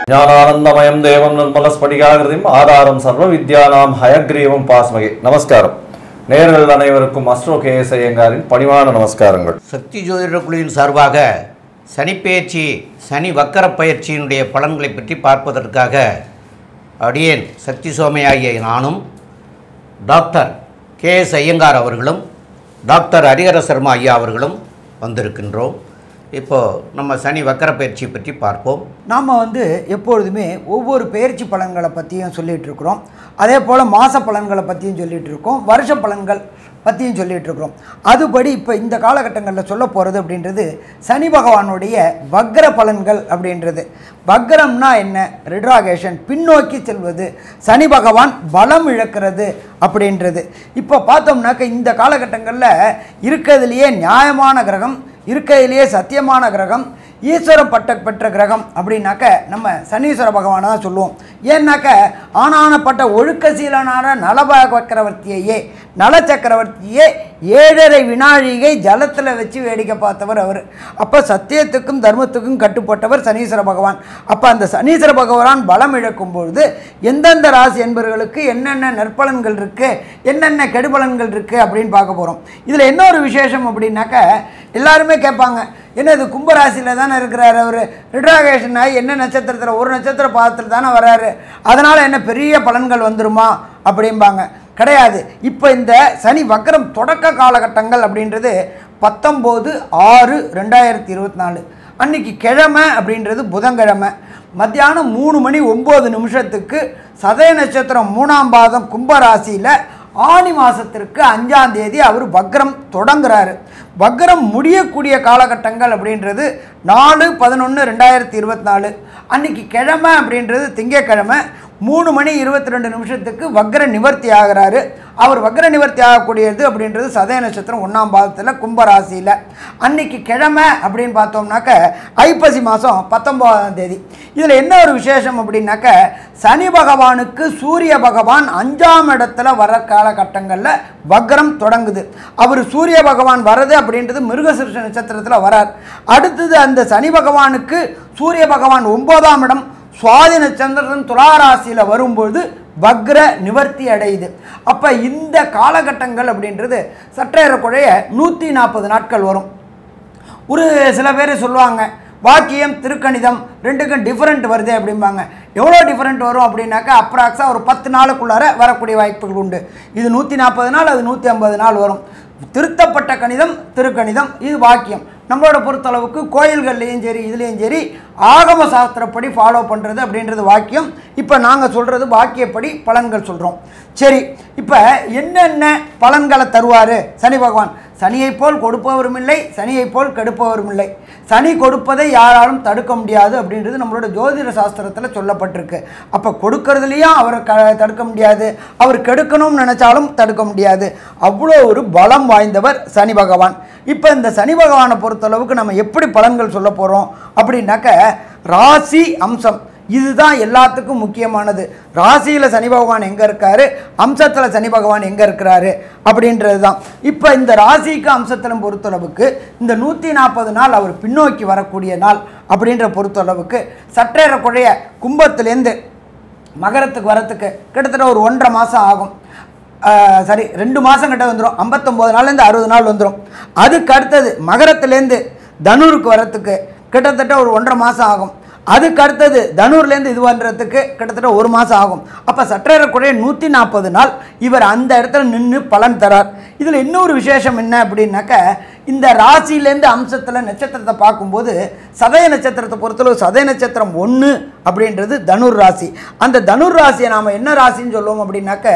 ஞானானந்தமயம் தேவம் நிர்மலஸ்படிகாகிருதிம் ஆதாரம் சர்வ வித்யானாம் ஹயக்ரீவம் பாஸ்மகே. நமஸ்காரம். நேயர்கள் அனைவருக்கும் அஸ்ட்ரோ கேஎஸ் ஐயங்காரின் பணிவான நமஸ்காரங்கள். சக்தி ஜோதிட குழுவின் சார்பாக சனிப்பெயர்ச்சி சனி வக்கர பயிற்சியினுடைய பலன்களை பற்றி பார்ப்பதற்காக அடியேன் சக்தி சோமையாகிய நானும் டாக்டர் கேஎஸ் ஐயங்கார் அவர்களும் டாக்டர் ஹரிஹர சர்மா ஐயா அவர்களும் வந்திருக்கின்றோம். இப்போது நம்ம சனி வக்கர பயிற்சி பற்றி பார்ப்போம். நாம் எப்பொழுதுமே ஒவ்வொரு பயிற்சி பலன்களை பற்றியும் சொல்லிகிட்டு இருக்கிறோம். அதே போல் மாத பலன்களை பற்றியும் சொல்லிகிட்டு இருக்கோம், வருஷ பலன்கள் பற்றியும் சொல்லிகிட்டு இருக்கிறோம். அதுபடி இப்போ இந்த காலகட்டங்களில் சொல்ல போகிறது அப்படின்றது சனி பகவானுடைய வக்ர பலன்கள் அப்படின்றது. வக்ரம்னா என்ன? ரிட்ராகேஷன், பின்னோக்கி செல்வது, சனி பகவான் பலம் இழக்கிறது அப்படின்றது. இப்போ பார்த்தோம்னாக்க இந்த காலகட்டங்களில் இருக்கிறதுலையே நியாயமான கிரகம், இருக்கிறதுலையே சத்தியமான கிரகம், ஈஸ்வர பட்டம் பெற்ற கிரகம் அப்படின்னாக்க நம்ம சனீஸ்வர பகவானை தான் சொல்லுவோம். ஏன்னாக்க ஆனானப்பட்ட ஒழுக்கசீலனான நலசக்கரவர்த்தியே நலச்சக்கரவர்த்தியே 7.5 வினாழிகை ஜலத்தில் வச்சு வேடிக்கை பார்த்தவர் அவர். அப்போ சத்தியத்துக்கும் தர்மத்துக்கும் கட்டுப்பட்டவர் சனீஸ்வர பகவான். அப்போ அந்த சனீஸ்வர பகவான் பலம் இழக்கும் பொழுது எந்தெந்த ராசி என்பவர்களுக்கு என்னென்ன நற்பலன்கள் இருக்குது, என்னென்ன கெடுபலன்கள் இருக்குது அப்படின்னு பார்க்க போகிறோம். இதில் என்ன ஒரு விசேஷம் அப்படின்னாக்க எல்லாருமே கேட்பாங்க, என்ன இது கும்பராசியில் தானே இருக்கிறாரு அவர், ரிட்ராகேஷன் ஆகி என்ன நட்சத்திரத்தில் ஒரு நட்சத்திர பாதத்தில் தானே வராரு, அதனால் என்ன பெரிய பலன்கள் வந்துருமா அப்படிம்பாங்க. கிடையாது. இப்போ இந்த சனி வக்ரம் தொடக்க காலகட்டங்கள் அப்படின்றது 19/6/2024 அன்றைக்கி கிழமை அப்படின்றது புதன்கிழமை மத்தியானம் 3:09 சதய நட்சத்திரம் 3ஆம் பாதம் கும்பராசியில் ஆனி மாதத்திற்கு 5ஆம் தேதி அவர் வக்ரம் தொடங்குறாரு. வக்ரம் முடியக்கூடிய காலகட்டங்கள் அப்படின்றது 4/11/2024 அன்றைக்கி கிழமை அப்படின்றது திங்கக்கிழமை 3:22 வக்ர நிவர்த்தி ஆகிறாரு. அவர் வக்ர நிவர்த்தி ஆகக்கூடியது அப்படின்றது சதய நட்சத்திரம் 1ஆம் பாதத்தில் கும்பராசியில் அன்றைக்கி கிழமை அப்படின்னு பார்த்தோம்னாக்க ஐப்பசி மாதம் 19ஆம் தேதி. இதில் என்ன ஒரு விசேஷம் அப்படின்னாக்க சனி பகவானுக்கு சூரிய பகவான் 5ஆம் இடத்துல வர காலகட்டங்களில் வக்ரம் தொடங்குது. அவர் சூரிய பகவான் வர்றது அப்படின்றது மிருகசீரிஷ நட்சத்திரத்தில் வரார். அடுத்தது அந்த சனி பகவானுக்கு சூரிய பகவான் 9ஆம் இடம் சுவாதி நட்சத்திரம் துளாராசியில் வரும்பொழுது வக்ர நிவர்த்தி அடையுது. அப்போ இந்த காலகட்டங்கள் அப்படின்றது சற்றேறக்குறைய 140 நாட்கள் வரும். ஒரு சில பேர் சொல்லுவாங்க வாக்கியம் திருக்கணிதம் ரெண்டுக்கும் டிஃப்ரெண்ட் வருது அப்படிம்பாங்க. எவ்வளோ டிஃப்ரெண்ட் வரும் அப்படின்னாக்கா அப்ராக்ஸாக ஒரு 10 நாளுக்குள்ளார வரக்கூடிய வாய்ப்புகள் உண்டு. இது 140 நாள், அது 150 நாள் வரும். திருத்தப்பட்ட கணிதம் திருக்கணிதம், இது வாக்கியம். நம்மளோட பொறுத்தளவுக்கு கோயில்கள்லேயும் சரி இதுலேயும் சரி ஆகம சாஸ்திரப்படி ஃபாலோ பண்ணுறது அப்படின்றது வாக்கியம். இப்போ நாங்கள் சொல்கிறது வாக்கியப்படி பலன்கள் சொல்கிறோம். சரி, இப்போ என்னென்ன பலன்களை தருவார் சனி பகவான்? சனியை போல் கொடுப்பவரும் இல்லை, சனியை போல் கெடுப்பவரும் இல்லை. சனி கொடுப்பதை யாராலும் தடுக்க முடியாது அப்படின்றது நம்மளோட ஜோதிட சாஸ்திரத்தில் சொல்லப்பட்டிருக்கு. அப்போ கொடுக்கறதுலையும் அவரை தடுக்க முடியாது, அவர் கெடுக்கணும்னு நினச்சாலும் தடுக்க முடியாது. அவ்வளோ ஒரு பலம் வாய்ந்தவர் சனி பகவான். இப்போ இந்த சனி பகவானை பொறுத்தளவுக்கு நம்ம எப்படி பலன்கள் சொல்ல போகிறோம் அப்படின்னாக்க ராசி அம்சம் இதுதான் எல்லாத்துக்கும் முக்கியமானது. ராசியில் சனி பகவான் எங்கே இருக்காரு, அம்சத்தில் சனி பகவான் எங்கே இருக்கிறாரு அப்படின்றது தான். இப்போ இந்த ராசிக்கு அம்சத்தில் பொறுத்தளவுக்கு இந்த 140 நாள் அவர் பின்னோக்கி வரக்கூடிய நாள் அப்படின்ற பொறுத்தளவுக்கு சற்றேறக்குறைய கும்பத்திலேருந்து மகரத்துக்கு வரத்துக்கு கிட்டத்தட்ட ஒரு 1.5 மாதம் ஆகும். சரி, 2 மாதம் கிட்ட வந்துடும். 59 நாள்லேருந்து 60 நாள் வந்துடும். அதுக்கு அடுத்தது மகரத்துலேருந்து தனுருக்கு வரத்துக்கு கிட்டத்தட்ட ஒரு 1.5 மாதம் ஆகும். அதுக்கு அடுத்தது தனூர்லேருந்து இது பண்ணுறதுக்கு கிட்டத்தட்ட 1 மாதம் ஆகும். அப்போ சற்றேறக்குறைய 140 நாள் இவர் அந்த இடத்துல நின்று பலன் தரார். இதில் இன்னொரு விசேஷம் என்ன அப்படின்னாக்க இந்த ராசியிலேருந்து அம்சத்தில் நட்சத்திரத்தை பார்க்கும்போது சதய நட்சத்திரத்தை பொறுத்தளவு சதய நட்சத்திரம் 1 அப்படின்றது தனுர் ராசி. அந்த தனுர் ராசியை நாம் என்ன ராசின்னு சொல்லுவோம் அப்படின்னாக்க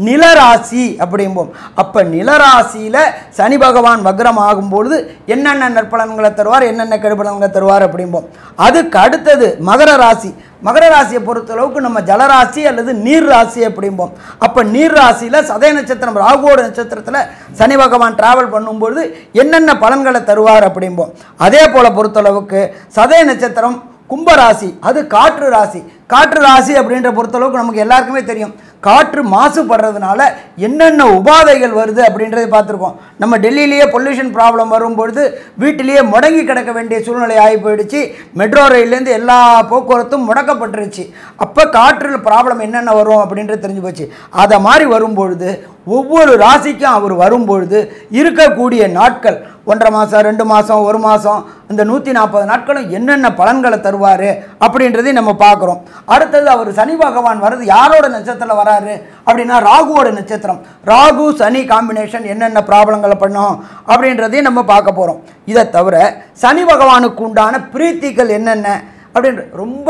நிலராசி அப்படிம்போம். அப்போ நிலராசியில் சனி பகவான் வக்ரம் ஆகும்பொழுது என்னென்ன நற்பலன்களை தருவார், என்னென்ன கெடுபலன்களை தருவார் அப்படிம்போம். அதுக்கு அடுத்தது மகர ராசி. மகர ராசியை பொறுத்தளவுக்கு நம்ம ஜலராசி அல்லது நீர் ராசி அப்படிம்போம். அப்போ நீர் ராசியில் சதய நட்சத்திரம் ராகுவோட நட்சத்திரத்தில் சனி பகவான் டிராவல் பண்ணும்பொழுது என்னென்ன பலன்களை தருவார் அப்படிம்போம். அதே போல் பொறுத்தளவுக்கு சதய நட்சத்திரம் கும்பராசி, அது காற்று ராசி. காற்று ராசி அப்படின்ற பொறுத்தளவுக்கு நமக்கு எல்லாருக்குமே தெரியும். காற்று மாசுபடுறதுனால என்னென்ன உபாதைகள் வருது அப்படின்றதை பார்த்துருக்கோம். நம்ம டெல்லியிலேயே பொல்யூஷன் ப்ராப்ளம் வரும்பொழுது வீட்டிலேயே முடங்கி கிடக்க வேண்டிய சூழ்நிலை ஆகி போயிடுச்சு. மெட்ரோ ரயிலேருந்து எல்லா போக்குவரத்தும் முடக்கப்பட்டுருச்சு. அப்போ காற்றில் ப்ராப்ளம் என்னென்ன வரும் அப்படின்றது தெரிஞ்சு போச்சு. அதை மாதிரி வரும்பொழுது ஒவ்வொரு ராசிக்கும் அவர் வரும்பொழுது இருக்கக்கூடிய நாட்கள் 1.5 மாதம் 2 மாதம் 1 மாதம் இந்த 140 நாட்களும் என்னென்ன பலன்களை தருவார் அப்படின்றதையும் நம்ம பார்க்குறோம். அடுத்தது அவர் சனி பகவான் வர்றது யாரோட நட்சத்திரத்தில் வராரு அப்படின்னா ராகுவோட நட்சத்திரம். ராகு சனி காம்பினேஷன் என்னென்ன ப்ராப்ளங்களை பண்ணும் அப்படின்றதையும் நம்ம பார்க்க போகிறோம். இதை தவிர சனி பகவானுக்கு உண்டான பிரீத்திகள் என்னென்ன அப்படின்ற ரொம்ப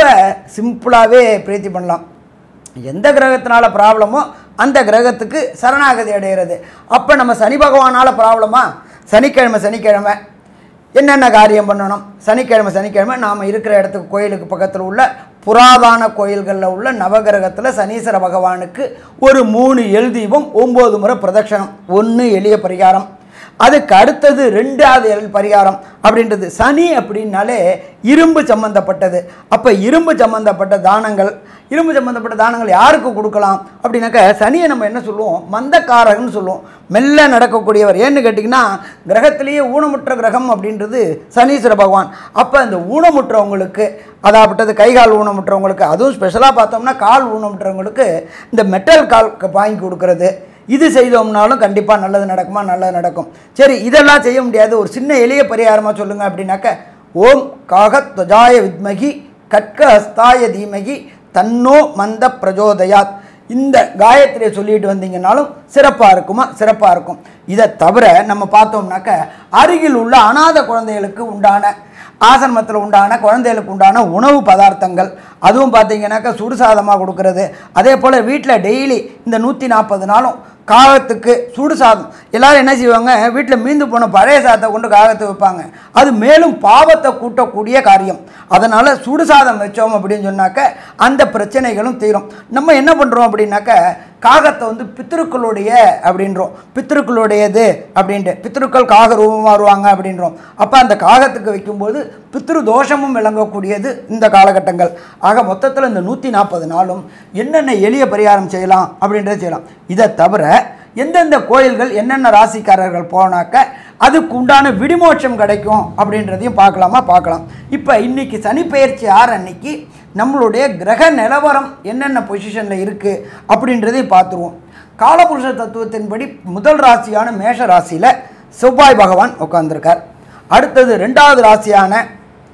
சிம்பிளாகவே பிரீத்தி பண்ணலாம். எந்த கிரகத்தினால ப்ராப்ளமோ அந்த கிரகத்துக்கு சரணாகதி அடைகிறது. அப்போ நம்ம சனி பகவானால் ப்ராப்ளமா, சனிக்கிழமை என்னென்ன காரியம் பண்ணணும், சனிக்கிழமை நாம் இருக்கிற இடத்துக்கு கோயிலுக்கு பக்கத்தில் உள்ள புராதான கோயில்களில் உள்ள நவகிரகத்தில் சனீஸ்வர பகவானுக்கு ஒரு 3 எல் தீபம் 9 முறை பிரதட்சணம். 1 எளிய பரிகாரம். அதுக்கு அடுத்தது 2வது பரிகாரம் அப்படின்றது சனி அப்படின்னாலே இரும்பு சம்பந்தப்பட்டது. அப்போ இரும்பு சம்பந்தப்பட்ட தானங்கள் யாருக்கு கொடுக்கலாம் அப்படின்னாக்க சனியை நம்ம என்ன சொல்லுவோம், மந்தக்காரகன்னு சொல்லுவோம், மெல்ல நடக்கக்கூடியவர். ஏன்னு கேட்டிங்கன்னா கிரகத்திலேயே ஊனமுற்ற கிரகம் அப்படின்றது சனீஸ்வர பகவான். அப்போ இந்த ஊனமுற்றவங்களுக்கு, அதாப்பட்டது கைகால் ஊனமுற்றவங்களுக்கு, அதுவும் ஸ்பெஷலாக பார்த்தோம்னா கால் ஊனமுற்றவங்களுக்கு இந்த மெட்டல் கால் வாங்கி கொடுக்கறது, இது செய்தோம்னாலும் கண்டிப்பாக நல்லது நடக்குமா, நல்லது நடக்கும். சரி, இதெல்லாம் செய்ய முடியாது, ஒரு சின்ன எளிய பரிகாரமாக சொல்லுங்கள் அப்படின்னாக்க ஓம் காகத்வஜாய வித்மகி கட்க ஹஸ்தாய தீமகி தன்னோ மந்த பிரஜோதயாத் இந்த காயத்ரியை சொல்லிட்டு வந்தீங்கன்னாலும் சிறப்பாக இருக்கும். இதை தவிர நம்ம பார்த்தோம்னாக்க அருகில் உள்ள அநாத குழந்தைகளுக்கு உண்டான ஆசிரமத்தில் உண்டான குழந்தைகளுக்கு உண்டான உணவு பதார்த்தங்கள், அதுவும் பார்த்தீங்கன்னாக்கா சுடுசாதமாக கொடுக்கறது. அதே போல் வீட்டில் டெய்லி இந்த 140 நாளும் காகத்துக்கு சுடு சாதம். எல்லோரும் என்ன செய்வாங்க, வீட்டில் மீந்து போன பழைய சாதத்தை கொண்டு காகத்தை வைப்பாங்க. அது மேலும் பாவத்தை கூட்டக்கூடிய காரியம். அதனால் சுடு சாதம் வச்சோம் அப்படின்னு சொன்னாக்க அந்த பிரச்சனைகளும் தீரும். நம்ம என்ன பண்ணுறோம் அப்படின்னாக்க காகத்தை பித்திருக்களுடைய அப்படின்றோம், பித்திருக்களுடையது அப்படின்ட்டு, பித்திருக்கள் காக ரூபமாக வருவாங்க அப்படின்றோம். அப்போ அந்த காகத்துக்கு வைக்கும்போது பித்ரு தோஷமும் விளங்கக்கூடியது இந்த காலகட்டங்கள். ஆக மொத்தத்தில் இந்த 140 நாளும் என்னென்ன எளிய பரிகாரம் செய்யலாம் அப்படின்றத செய்யலாம். இதை தவிர எந்தெந்த கோயில்கள் என்னென்ன ராசிக்காரர்கள் போனாக்க அதுக்கு உண்டான விடிமோட்சம் கிடைக்கும் அப்படின்றதையும் பார்க்கலாம். இப்போ இன்றைக்கி சனிப்பெயர்ச்சி 6 அன்னைக்கு நம்மளுடைய கிரக நிலவரம் என்னென்ன பொசிஷனில் இருக்குது அப்படின்றதையும் பார்த்துருவோம். காலபுருஷ தத்துவத்தின்படி முதல் ராசியான மேஷ ராசியில் செவ்வாய் பகவான் உட்கார்ந்துருக்கார். அடுத்தது 2வது ராசியான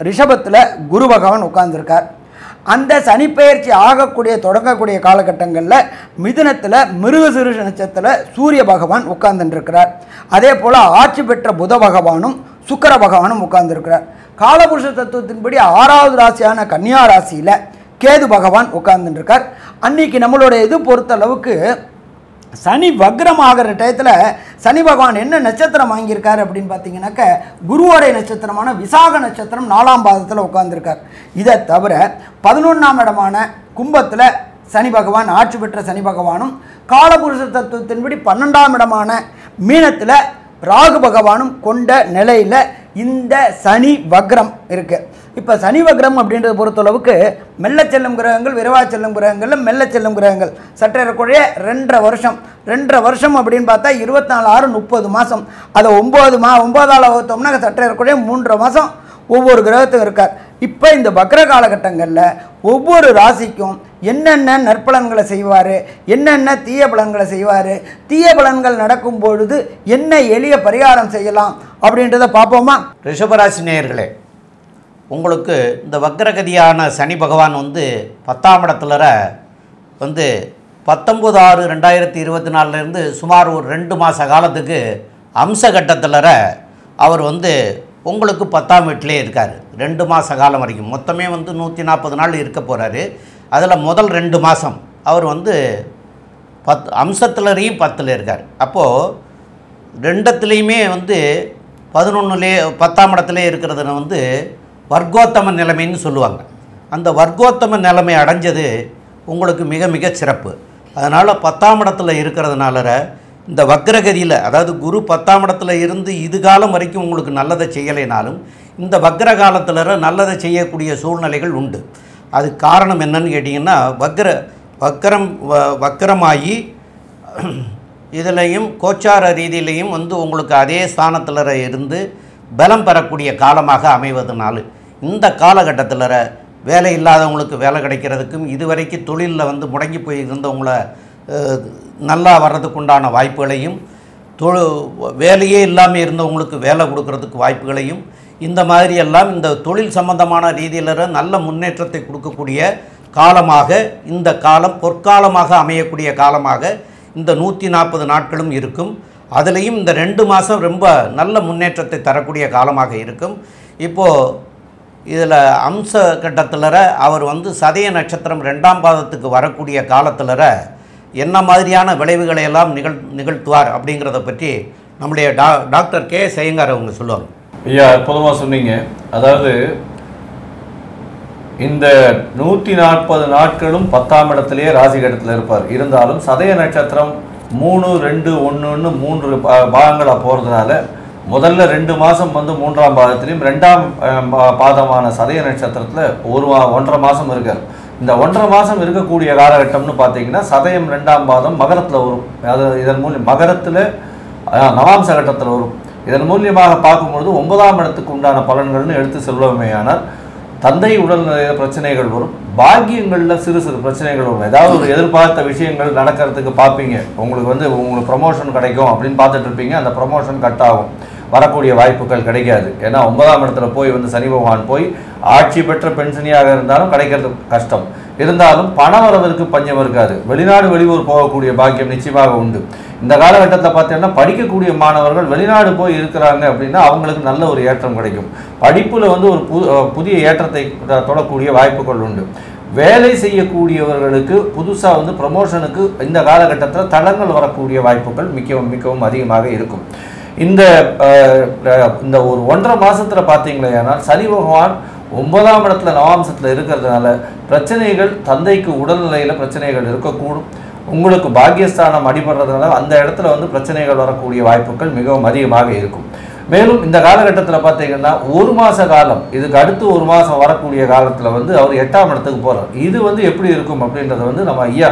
ரிஷபத்தில் குரு பகவான் உட்கார்ந்துருக்கார். அந்த சனிப்பெயர்ச்சி தொடங்கக்கூடிய காலகட்டங்களில் மிதுனத்தில் மிருகசீரிஷ நட்சத்திரத்தில் சூரிய பகவான் உட்கார்ந்துருக்கிறார். அதே போல் ஆட்சி பெற்ற புத பகவானும் சுக்கிர பகவானும் உட்கார்ந்துருக்கிறார். காலபுருஷ தத்துவத்தின்படி 6வது ராசியான கன்னியா ராசியில் கேது பகவான் உட்கார்ந்துருக்கார். அன்றைக்கி நம்மளோட இது பொறுத்தளவுக்கு சனி வக்ரம் ஆகிற டயத்தில் சனி பகவான் என்ன நட்சத்திரம் வாங்கியிருக்கார் அப்படின்னு பார்த்தீங்கன்னாக்க குருவோடைய நட்சத்திரமான விசாக நட்சத்திரம் 4ஆம் பாதத்தில் உட்கார்ந்துருக்கார். இதை தவிர 11ஆம் இடமான கும்பத்தில் சனி பகவான் ஆட்சி பெற்ற சனி பகவானும் காலபுருஷ தத்துவத்தின்படி 12ஆம் இடமான மீனத்தில் ராகு பகவானும் கொண்ட நிலையில் இந்த சனி வக்ரம் இருக்குது. இப்போ சனி வக்ரம் அப்படின்றத பொறுத்தளவுக்கு மெல்ல செல்லும் கிரகங்கள், விரைவாக செல்லும் கிரகங்களில் மெல்ல செல்லும் கிரகங்கள் சற்றேறக்குறைய 2.5 வருஷம் அப்படின்னு பார்த்தா 24 6 30 மாதம். அதை 9ஆல் வகுத்தோம்னா சற்றேறக்குறைய 3.5 மாதம் ஒவ்வொரு கிரகத்துக்கும் இருக்கார். இப்போ இந்த வக்ர காலகட்டங்களில் ஒவ்வொரு ராசிக்கும் என்னென்ன நற்பலன்களை செய்வார், என்னென்ன தீய பலன்களை செய்வார், தீய பலன்கள் நடக்கும் பொழுது என்ன எளிய பரிகாரம் செய்யலாம் அப்படின்றத பார்ப்போமா? ரிஷபராசி நேயர்களே, உங்களுக்கு இந்த வக்ரகதியான சனி பகவான் 10ஆம் இடத்துல 19/6/2024 சுமார் ஒரு 2 மாத காலத்துக்கு அம்சகட்டத்தில் அவர் உங்களுக்கு 10ஆம் வீட்டிலே இருக்கார். 2 மாத காலம் வரைக்கும் மொத்தமே 140 நாள் இருக்க போகிறாரு. அதில் முதல் 2 மாதம் அவர் அம்சத்துலேயும் 10ல் இருக்கார். அப்போது 2த்துலேயுமே 10ஆம் இடத்துல இருக்கிறது வர்க்கோத்தம நிலைமைன்னு சொல்லுவாங்க. அந்த வர்க்கோத்தம நிலைமை அடைஞ்சது உங்களுக்கு மிக மிக சிறப்பு. அதனால் 10ஆம் இடத்துல இருக்கிறதுனால இந்த வக்ரகதியில், அதாவது குரு 10ஆம் இடத்துல இருந்து இது காலம் வரைக்கும் உங்களுக்கு நல்லதை செய்யலைனாலும் இந்த வக்ர காலத்தில் நல்லதை செய்யக்கூடிய சூழ்நிலைகள் உண்டு. அதுக்கு காரணம் என்னன்னு கேட்டிங்கன்னா வக்கரமாகி இதிலையும் கோச்சார ரீதியிலையும் வந்து உங்களுக்கு அதே ஸ்தானத்தில் இருந்து பலம் பெறக்கூடிய காலமாக அமைவதனால இந்த காலகட்டத்தில் வேலை இல்லாதவங்களுக்கு வேலை கிடைக்கிறதுக்கும் இதுவரைக்கும் தொழிலில் வந்து முடங்கி போய் இருந்தவங்கள நல்லா வர்றதுக்குண்டான வாய்ப்புகளையும் வேலையே இல்லாமல் இருந்தவங்களுக்கு வேலை கொடுக்கறதுக்கு வாய்ப்புகளையும் இந்த மாதிரியெல்லாம் இந்த தொழில் சம்பந்தமான ரீதியில் நல்ல முன்னேற்றத்தை கொடுக்கக்கூடிய காலமாக இந்த காலம் பொற்காலமாக அமையக்கூடிய காலமாக இந்த 140 நாட்களும் இருக்கும். அதுலேயும் இந்த 2 மாதம் ரொம்ப நல்ல முன்னேற்றத்தை தரக்கூடிய காலமாக இருக்கும். இப்போது இதில் அம்ச கட்டத்தில் அவர் வந்து சதய நட்சத்திரம் 2ஆம் பாதத்துக்கு வரக்கூடிய காலத்தில் என்ன மாதிரியான விளைவுகளை எல்லாம் நிகழ்த்துவார் அப்படிங்கிறத பற்றி நம்முடைய டாக்டர் கே ஐயங்கார் அவங்க சொல்லுவாங்க. ஐயா, அற்புதமாக சொன்னீங்க. அதாவது இந்த 140 நாட்களும் 10ஆம் இடத்திலேயே ராசி கட்டத்தில் இருப்பார். இருந்தாலும் சதய நட்சத்திரம் 3, 2, 1ன்னு 3 பாகங்களாக போகிறதுனால முதல்ல 2 மாதம் வந்து 3ஆம் பாதத்திலையும் 2ஆம் பாதமான சதய நட்சத்திரத்தில் 1.5 மாதம் இருக்கார். இந்த 1.5 மாதம் இருக்கக்கூடிய காலகட்டம்னு பார்த்தீங்கன்னா சதயம் 2ஆம் பாதம் மகரத்தில் வரும். அது இதன் மூலியம் மகரத்தில் நவாம்ச கட்டத்தில் வரும். இதன் மூலியமாக பார்க்கும்பொழுது 9ஆம் இடத்துக்கு உண்டான பலன்கள்னு எடுத்து செல்வமையானால் தந்தை உடல்நிலையில் பிரச்சனைகள் வரும். பாக்கியங்களில் சிறு சிறு பிரச்சனைகள் வரும். ஏதாவது ஒரு எதிர்பார்த்த விஷயங்கள் நடக்கிறதுக்கு பார்ப்பீங்க. உங்களுக்கு ப்ரமோஷன் கிடைக்கும் அப்படின்னு பார்த்துட்டு இருப்பீங்க. அந்த ப்ரமோஷன் கட் ஆகும். வரக்கூடிய வாய்ப்புகள் கிடைக்காது. ஏன்னா 9ஆம் இடத்துல போய் வந்து சனி பகவான் போய் ஆட்சி பெற்ற பென்ஷனியாக இருந்தாலும் கிடைக்கிறது கஷ்டம். இருந்தாலும் பண வரவிற்கு பஞ்சம் இருக்காது. வெளிநாடு வெளியூர் போகக்கூடிய பாக்கியம் நிச்சயமாக உண்டு. இந்த காலகட்டத்தில் பார்த்தீங்கன்னா படிக்கக்கூடிய மாணவர்கள் வெளிநாடு போய் இருக்கிறாங்க அப்படின்னா அவங்களுக்கு நல்ல ஒரு ஏற்றம் கிடைக்கும். படிப்பில் வந்து ஒரு புதிய ஏற்றத்தை தொடக்கூடிய வாய்ப்புகள் உண்டு. வேலை செய்யக்கூடியவர்களுக்கு புதுசாக வந்து ப்ரமோஷனுக்கு இந்த காலகட்டத்தில் தடங்கள் வரக்கூடிய வாய்ப்புகள் மிகவும் அதிகமாக இருக்கும். இந்த ஒரு 1.5 மாதத்தில் பார்த்தீங்களேனால் சனி பகவான் 9ஆம் இடத்துல நவாம்சத்தில் இருக்கிறதுனால பிரச்சனைகள் தந்தைக்கு உடல்நிலையில் பிரச்சனைகள் இருக்கக்கூடும். உங்களுக்கு பாக்கியஸ்தானம் அடிபடுறதுனால அந்த இடத்துல வந்து பிரச்சனைகள் வரக்கூடிய வாய்ப்புகள் மிகவும் அதிகமாக இருக்கும். மேலும் இந்த காலகட்டத்தில் பார்த்தீங்கன்னா 1 மாத காலம், இதுக்கு அடுத்து 1 மாதம் வரக்கூடிய காலத்தில் வந்து அவர் 8ஆம் இடத்துக்கு போகிறார். இது வந்து எப்படி இருக்கும் அப்படின்றத வந்து நம்ம ஐயா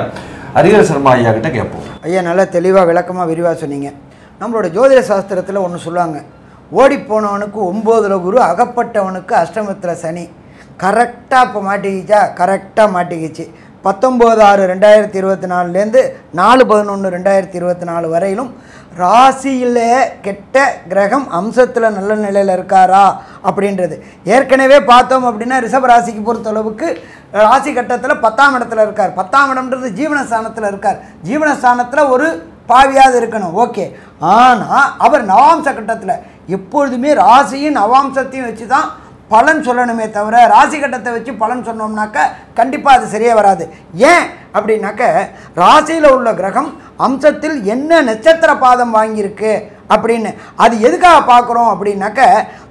ஹரிஹர சர்மா ஐயா கிட்ட கேட்போம். ஐயா நல்லா தெளிவாக விளக்கமாக விரிவாக சொன்னீங்க. நம்மளோட ஜோதிட சாஸ்திரத்தில் ஒன்று சொல்லுவாங்க, ஓடிப்போனவனுக்கு 9ல் குரு, அகப்பட்டவனுக்கு அஷ்டமத்தில் சனி. கரெக்டாக இப்போ மாட்டிக்கிச்சா? கரெக்டாக மாட்டிக்கிச்சு. 19/6/2024 4/11/2024 வரையிலும் ராசியில் கெட்ட கிரகம் அம்சத்தில் நல்ல நிலையில் இருக்காரா அப்படின்றது ஏற்கனவே பார்த்தோம். அப்படின்னா ரிஷப ராசிக்கு பொறுத்தளவுக்கு ராசி கட்டத்தில் 10ஆம் இடத்துல இருக்கார். 10ஆம் இடம்ன்றது ஜீவனஸ்தானத்தில் இருக்கார். ஜீவனஸ்தானத்தில் ஒரு பாவியாவது இருக்கணும், ஓகே. ஆனால் அவர் நவாம்ச கட்டத்தில் எப்பொழுதுமே ராசியும் நவாம்சத்தையும் வச்சு தான் பலன் சொல்லணுமே தவிர ராசி கட்டத்தை வச்சு பலன் சொன்னோம்னாக்க கண்டிப்பாக அது சரியாக வராது. ஏன் அப்படின்னாக்க ராசியில் உள்ள கிரகம் அம்சத்தில் என்ன நட்சத்திர பாதம் வாங்கியிருக்கு அப்படின்னு அது எதுக்காக பார்க்குறோம் அப்படின்னாக்க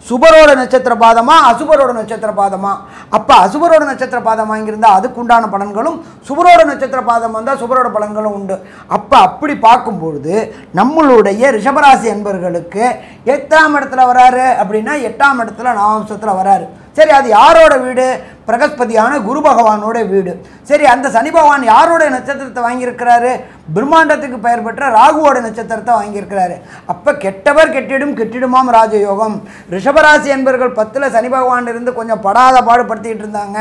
சுபரோட நட்சத்திர பாதமா அசுபரோட நட்சத்திர பாதமா. அப்போ அசுபரோட நட்சத்திர பாதம் வாங்கியிருந்தால் அதுக்குண்டான பலன்களும், சுபரோட நட்சத்திர பாதம் வந்தால் சுபரோட பலன்களும் உண்டு. அப்போ அப்படி பார்க்கும்பொழுது நம்மளுடைய ரிஷபராசி என்பவர்களுக்கு 8ஆம் இடத்துல வராரு அப்படின்னா 8ஆம் இடத்துல நவாம்சத்தில் வராரு. சரி, அது யாரோட வீடு? பிரகஸ்பதியான குரு பகவானோட வீடு. சரி, அந்த சனி பகவான் யாரோட நட்சத்திரத்தை வாங்கியிருக்கிறாரு? பிரம்மாண்டத்துக்கு பெயர் பெற்ற ராகுவோட நட்சத்திரத்தை வாங்கியிருக்கிறாரு. அப்போ கெட்டவர் கெட்டிடும் கெட்டிடுமாம் ராஜயோகம். ரிஷபராசி என்பவர்கள் 10ல் சனி பகவான் இருந்து கொஞ்சம் படாத பாடுபடுத்திக்கிட்டு இருந்தாங்க.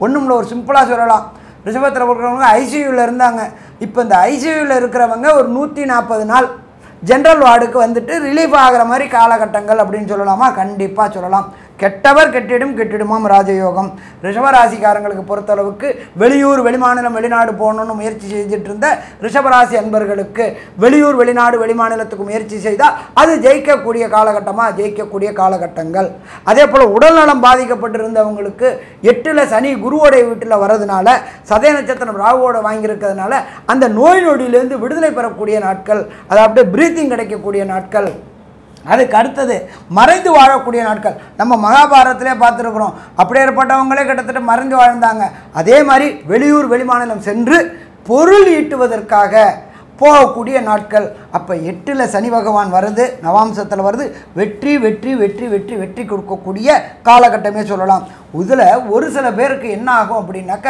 ஒன்றும்ல, ஒரு சிம்பிளாக சொல்லலாம், ரிஷபத்தில் இருக்கிறவங்க ஐசியூவில் இருந்தாங்க. இப்போ இந்த ஐசியூவில் இருக்கிறவங்க ஒரு 140 நாள் ஜென்ரல் வார்டுக்கு வந்துட்டு ரிலீஃப் ஆகிற மாதிரி காலகட்டங்கள் அப்படின்னு சொல்லலாமா? கண்டிப்பாக சொல்லலாம். கெட்டவர் கெட்டிடும் கெட்டிடுமாம் ராஜயோகம். ரிஷபராசிக்காரங்களுக்கு பொறுத்தளவுக்கு வெளியூர் வெளிமாநிலம் வெளிநாடு போகணுன்னு முயற்சி செய்துட்டு இருந்த ரிஷபராசி அன்பர்களுக்கு வெளியூர் வெளிநாடு வெளிமாநிலத்துக்கு முயற்சி செய்தால் அது ஜெயிக்கக்கூடிய காலகட்டமாக ஜெயிக்கக்கூடிய காலகட்டங்கள். அதே போல் உடல்நலம் பாதிக்கப்பட்டிருந்தவங்களுக்கு 8ல் சனி குருவோடைய வீட்டில் வர்றதுனால சதய நட்சத்திரம் ராகுவோட வாங்கியிருக்கிறதுனால அந்த நோய் நொடியிலேருந்து விடுதலை பெறக்கூடிய நாட்கள், அதாவது பிரீத்திங் கிடைக்கக்கூடிய நாட்கள். அதுக்கு அடுத்தது மறைந்து வாழக்கூடிய நாட்கள். நம்ம மகாபாரதத்திலே பார்த்துருக்குறோம், அப்படியேற்பட்டவங்களே கிட்டத்தட்ட மறைந்து வாழ்ந்தாங்க. அதே மாதிரி வெளியூர் வெளிமாநிலம் சென்று பொருள் ஈட்டுவதற்காக போகக்கூடிய நாட்கள். அப்போ 8ல் சனி பகவான் வருது, நவாம்சத்தில் வருது, வெற்றி வெற்றி வெற்றி வெற்றி வெற்றி கொடுக்கக்கூடிய காலகட்டமே சொல்லலாம். இதில் ஒரு சில பேருக்கு என்ன ஆகும் அப்படின்னாக்க,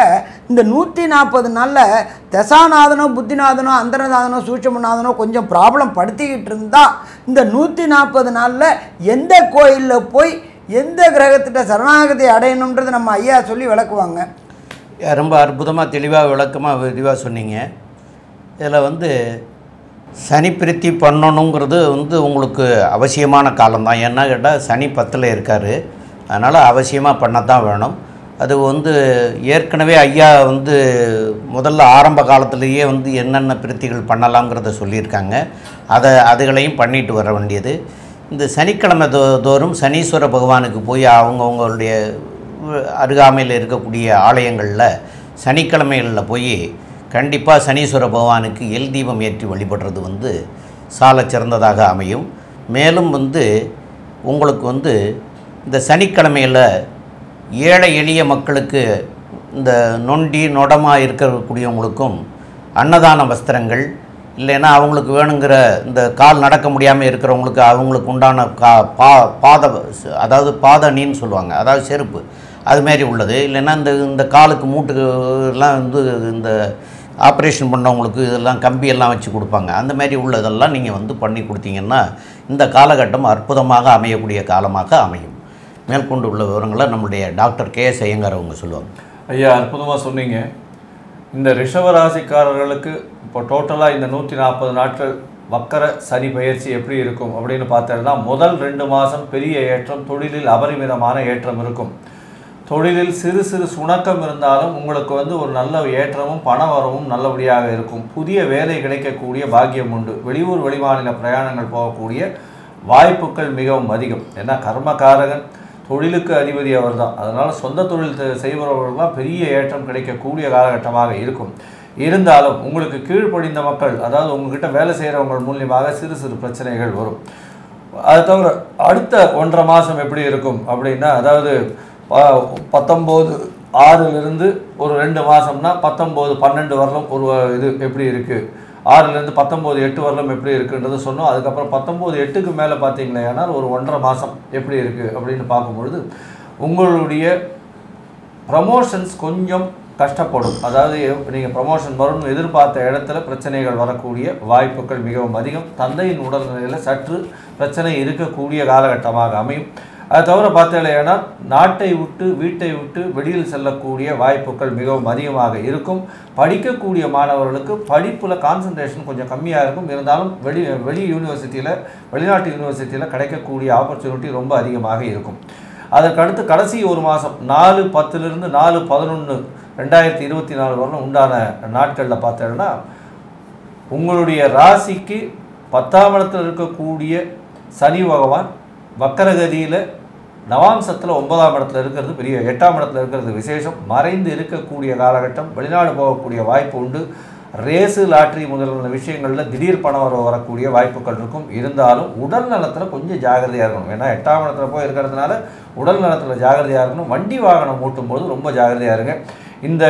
இந்த 140 நாளில் தசாநாதனோ புத்திநாதனோ அந்தரநாதனோ சூட்சமநாதனோ கொஞ்சம் ப்ராப்ளம் படுத்திக்கிட்டு இருந்தால், இந்த 140 நாளில் எந்த கோயிலில் போய் எந்த கிரகத்திட்ட சரணாகதி அடையணுன்றது நம்ம ஐயா சொல்லி விளக்குவாங்க. ரொம்ப அற்புதமாக தெளிவாக விளக்கமாக விரிவாக சொன்னீங்க. இதில் சனி பிரித்தி பண்ணணுங்கிறது உங்களுக்கு அவசியமான காலம்தான். என்ன கேட்டால் சனி 10ல் இருக்கார், அதனால் அவசியமாக பண்ணத்தான் வேணும். அது ஏற்கனவே ஐயா முதல்ல ஆரம்ப காலத்திலேயே என்னென்ன பிரித்திகள் பண்ணலாங்கிறத சொல்லியிருக்காங்க. அதுகளையும் பண்ணிட்டு வர வேண்டியது. இந்த சனிக்கிழமை தோறும் சனீஸ்வர பகவானுக்கு போய் அவங்களுடைய அருகாமையில் இருக்கக்கூடிய ஆலயங்களில் சனிக்கிழமைகளில் போய் கண்டிப்பாக சனீஸ்வர பகவானுக்கு எல் தீபம் ஏற்றி வழிபடுறது சால சிறந்ததாக அமையும். மேலும் உங்களுக்கு இந்த சனிக்கிழமையில் ஏழை எளிய மக்களுக்கு இந்த நொண்டி நொடமாக இருக்கக்கூடியவங்களுக்கும் அன்னதான வஸ்திரங்கள், இல்லைன்னா அவங்களுக்கு வேணுங்கிற இந்த கால் நடக்க முடியாமல் இருக்கிறவங்களுக்கு அவங்களுக்கு உண்டான அதாவது பாதணின்னு சொல்லுவாங்க, அதாவது செருப்பு அதுமாரி உள்ளது. இல்லைன்னா இந்த காலுக்கு மூட்டுலாம் இந்த ஆப்ரேஷன் பண்ணவங்களுக்கு இதெல்லாம் கம்பியெல்லாம் வச்சு கொடுப்பாங்க. அந்த மாதிரி உள்ளதெல்லாம் நீங்கள் பண்ணி கொடுத்தீங்கன்னா இந்த காலகட்டம் அற்புதமாக அமையக்கூடிய காலமாக அமையும். மேற்கொண்டு உள்ள விவரங்களை நம்முடைய டாக்டர் கே.எஸ். ஐயங்கார் அவங்க சொல்லுவாங்க. ஐயா, அற்புதமாக சொன்னீங்க. இந்த ரிஷபராசிக்காரர்களுக்கு இப்போ டோட்டலாக இந்த 140 நாட்கள் வக்கர சனி பயிற்சி எப்படி இருக்கும் அப்படின்னு பார்த்தோம்னா, முதல் 2 மாதம் பெரிய ஏற்றம், தொழிலில் அபரிமிதமான ஏற்றம் இருக்கும். தொழிலில் சிறு சிறு சுணக்கம் இருந்தாலும் உங்களுக்கு ஒரு நல்ல ஏற்றமும் பண வரவும் நல்லபடியாக இருக்கும். புதிய வேலை கிடைக்கக்கூடிய பாக்கியம் உண்டு. வெளியூர் வெளிமாநில பிரயாணங்கள் போகக்கூடிய வாய்ப்புகள் மிகவும் அதிகம். ஏன்னா கர்மகாரகன், தொழிலுக்கு அதிபதி அவர் தான். அதனால் சொந்த தொழில் செய்பவர்கள்லாம் பெரிய ஏற்றம் கிடைக்கக்கூடிய காலகட்டமாக இருக்கும். இருந்தாலும் உங்களுக்கு கீழ்ப்படிந்த மக்கள், அதாவது உங்ககிட்ட வேலை செய்கிறவங்க மூலியமாக சிறு சிறு பிரச்சனைகள் வரும். அது தவிர அடுத்த 1.5 மாதம் எப்படி இருக்கும் அப்படின்னா, அதாவது 19/6 ஒரு 2 மாதம்னா 19/12 வரலும் ஒரு இது எப்படி இருக்குது, 6 19/8 வரலும் எப்படி இருக்குன்றது சொன்னோம். அதுக்கப்புறம் 19/8க்கு மேலே பார்த்தீங்கன்னா ஒரு 1.5 மாதம் எப்படி இருக்குது அப்படின்னு பார்க்கும்பொழுது உங்களுடைய ப்ரமோஷன்ஸ் கொஞ்சம் கஷ்டப்படும். அதாவது நீங்கள் ப்ரமோஷன் வரும்னு எதிர்பார்த்த இடத்துல பிரச்சனைகள் வரக்கூடிய வாய்ப்புகள் மிகவும் அதிகம். தந்தையின் உடல்நிலையில் சற்று பிரச்சனை இருக்கக்கூடிய காலகட்டமாக அமையும். அது தவிர பார்த்தீங்கன்னா நாட்டை விட்டு வீட்டை விட்டு வெளியில் செல்லக்கூடிய வாய்ப்புகள் மிகவும் அதிகமாக இருக்கும். படிக்கக்கூடிய மாணவர்களுக்கு படிப்பில் கான்சன்ட்ரேஷன் கொஞ்சம் கம்மியாக இருக்கும். இருந்தாலும் வெளிநாட்டு யூனிவர்சிட்டியில் கிடைக்கக்கூடிய ஆப்பர்ச்சுனிட்டி ரொம்ப அதிகமாக இருக்கும். அதற்கடுத்து கடைசி 1 மாதம் 4/10 4/11/2024 வரலும் உண்டான நாட்களில் பார்த்தீங்கன்னா உங்களுடைய ராசிக்கு 10ஆம் இடத்தில் இருக்கக்கூடிய சனி பகவான் வக்கரகதியில் நவாம்சத்தில் 9ஆம் இடத்துல இருக்கிறது பெரிய, 8ஆம் இடத்துல இருக்கிறது விசேஷம். மறைந்து இருக்கக்கூடிய காலகட்டம். வெளிநாடு போகக்கூடிய வாய்ப்பு உண்டு. ரேஸு லாட்ரி முதலான விஷயங்களில் திடீர் பணம் வரக்கூடிய வாய்ப்புகள் இருக்கும். இருந்தாலும் உடல் நலத்தில் கொஞ்சம் ஜாகிரதையாக இருக்கணும். ஏன்னா 8ஆம் இடத்துல போய் இருக்கிறதுனால உடல் நலத்தில் ஜாகிரதையாக இருக்கணும். வண்டி வாகனம் ஓட்டும்போது ரொம்ப ஜாகிரதையாக இருங்க. இந்த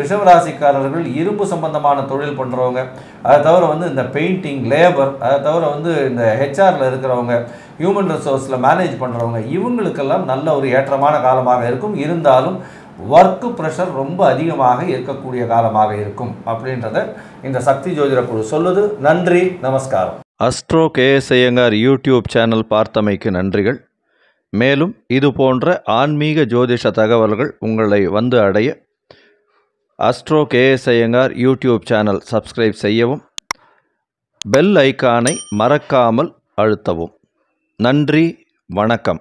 ரிஷபராசிக்காரர்கள் இரும்பு சம்பந்தமான தொழில் பண்ணுறவங்க, அதை தவிர இந்த பெயிண்டிங், லேபர், அதை தவிர இந்த ஹெச்ஆரில் இருக்கிறவங்க, ஹியூமன் ரிசோர்ஸில் மேனேஜ் பண்ணுறவங்க, இவங்களுக்கெல்லாம் நல்ல ஒரு ஏற்றமான காலமாக இருக்கும். இருந்தாலும் ஒர்க்கு ப்ரெஷர் ரொம்ப அதிகமாக இருக்கக்கூடிய காலமாக இருக்கும் அப்படின்றத இந்த சக்தி ஜோதிட குழு சொல்லுது. நன்றி, நமஸ்காரம். Astro KS. Iyengar YouTube channel பார்த்தமைக்கு நன்றிகள். மேலும் இது போன்ற ஆன்மீக ஜோதிஷ தகவல்கள் உங்களை அடைய Astro KS. Iyengar YouTube channel subscribe செய்யவும், பெல் ஐக்கானை மறக்காமல் அழுத்தவும். நன்றி, வணக்கம்.